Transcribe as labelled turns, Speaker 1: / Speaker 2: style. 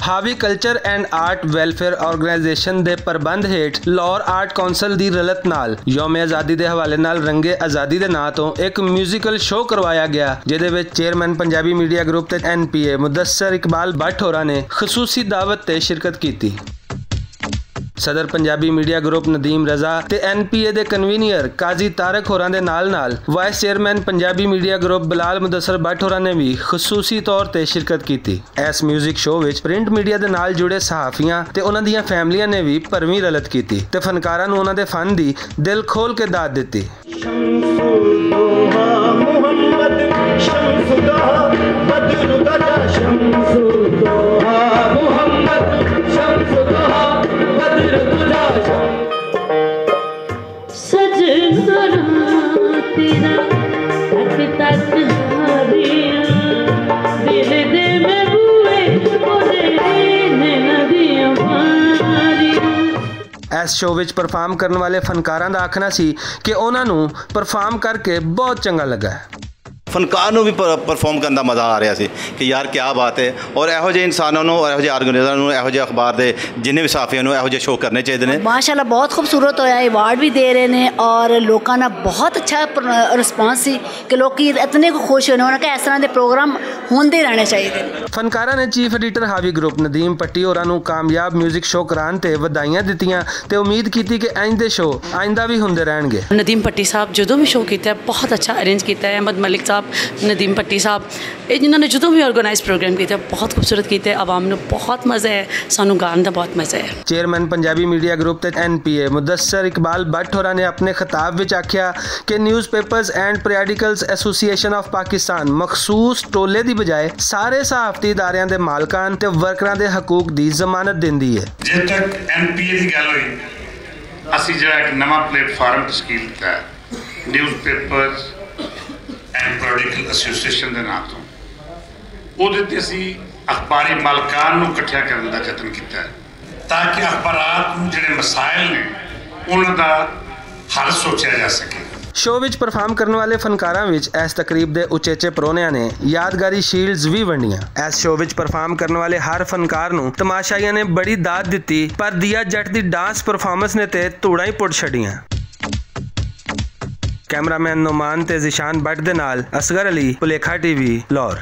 Speaker 1: ਹਾਵੀ culture and art welfare organisation ਦੇ ਪ੍ਰਬੰਧ ਹੇਠ ਲਾਹੌਰ ਆਰਟ ਕੌਂਸਲ ਦੀ ਰਲਤ ਨਾਲ ਯੌਮ ਆਜ਼ਾਦੀ ਦੇ ਹਵਾਲੇ ਨਾਲ ਰੰਗੇ ਆਜ਼ਾਦੀ ਦੇ ਨਾਂ ਤੋਂ ਇੱਕ ਮਿਊਜ਼ੀਕਲ ਸ਼ੋਅ ਕਰਵਾਇਆ ਗਿਆ, ਜਿਹਦੇ ਵਿੱਚ ਚੇਅਰਮੈਨ ਪੰਜਾਬੀ ਮੀਡੀਆ ਗਰੁੱਪ ਤੇ NPA ਮੁਦੱਸਰ ਇਕਬਾਲ ਭੱਟ ਹੋਰਾਂ ਨੇ ਖਸੂਸੀ ਦਾਵਤ ਤੇ ਸ਼ਿਰਕਤ ਕੀਤੀ। सदर पंजाबी मीडिया ग्रुप नदीम रजा ते NPA दे कन्वीनियर काजी तारक होरां दे नाल vice chairman Punjabi media group Bilal Mudassar Bhatt होरां ने भी खसूसी तौर ते शिरकत की। इस म्यूजिक शो विच प्रिंट मीडिया दे नाल जुड़े सहाफियां ते उन्हां दीयां फैमिलियां ने भी भरवीं रलत की ते फनकारां नूं उन्हां दे फन दी दिल खोल के दाद दित्ती। इस शो विच परफॉर्म करने वाले फनकारां दा आखना सी कि उन्हां नूं परफॉर्म करके बहुत चंगा लगा।
Speaker 2: फनकार नूं भी परफॉर्म करने का मज़ा आ रहा सी कि यार क्या बात है। और इहो ਜਿਹੇ इंसानों नूं इहो ਜਿਹੇ ऑर्गेनाइजरां नूं इहो ਜਿਹੇ अखबार दे जिन्ने भी साफियां नूं इहो ਜਿਹੇ शो करने चाहिए ने।
Speaker 3: माशाल्लाह बहुत खूबसूरत होया, अवार्ड भी दे रहे हैं और लोगों का बहुत अच्छा रिस्पॉन्स सी कि लोग इतने खुश होने उन्होंने इस तरह के प्रोग्राम होंदे रहने चाहिए।
Speaker 1: फनकारां ने चीफ एडिटर हावी ग्रुप नदीम पट्टी होरां नूं कामयाब म्यूजिक शो कराने ते वधाइयां दित्तियां ते उम्मीद की कि इंज दे शो आइंदा भी होंदे रहणगे।
Speaker 4: नदीम पट्टी साहब जो भी शो किया बहुत अच्छा अरेंज किया है। अहमद मलिक साहब, नदीम पट्टी साहब जिन्होंने जो भी ऑर्गेनाइज प्रोग्राम किया बहुत खूबसूरत किया। आवाम को बहुत मज़ा है, सानू गाने का बहुत मज़ा है।
Speaker 1: चेयरमैन पंजाबी मीडिया ग्रुप ते NPA मुदस्सर इकबाल भट्ट होरां ने अपने खिताब विच आख्या कि newspapers and periodicals association of Pakistan मखसूस टोले की बजाय सारे सहाफती इदारियां दे मालकान ते वर्करां दे हकूक दी जमानत दिंदी है।
Speaker 5: जे तक NPA की गल हुई असीं जिहड़ा एक नवा प्लेटफार्म तश्कील किया न्यूज़पेपर्स एंड पीरियडिकल एसोसीएशन के नाम तो ਉਹਦੇ ਅਸੀਂ ਅਖਬਾਰੀ ਮਾਲਕਾਂ ਨੂੰ ਇਕੱਠਿਆ ਕਰਨ ਦਾ ਯਤਨ ਕੀਤਾ ਤਾਂ ਕਿ ਅਖਬਾਰਾਂ ਨੂੰ ਜਿਹੜੇ ਮਸਾਇਲ ਨੇ ਉਹਨਾਂ ਦਾ ਹੱਲ ਸੋਚਿਆ ਜਾ ਸਕੇ।
Speaker 1: शो विच परफॉर्म करने वाले फनकारां विच इस तकरीब दे उचेचे परोनियां ने यादगारी शील्ड्स भी वंडियां। इस शो विच परफॉर्म करने वाले हर फनकार नूं तमाशाइयां ने बड़ी दाद दित्ती, पर दिया जट दी डांस परफॉर्मेंस ने ते धूड़ां ही पुट छड़ियां। कैमरामैन नोमान ते ज़िशान भट्ट दे नाल असगर अली, भुलेखा TV, लाहौर।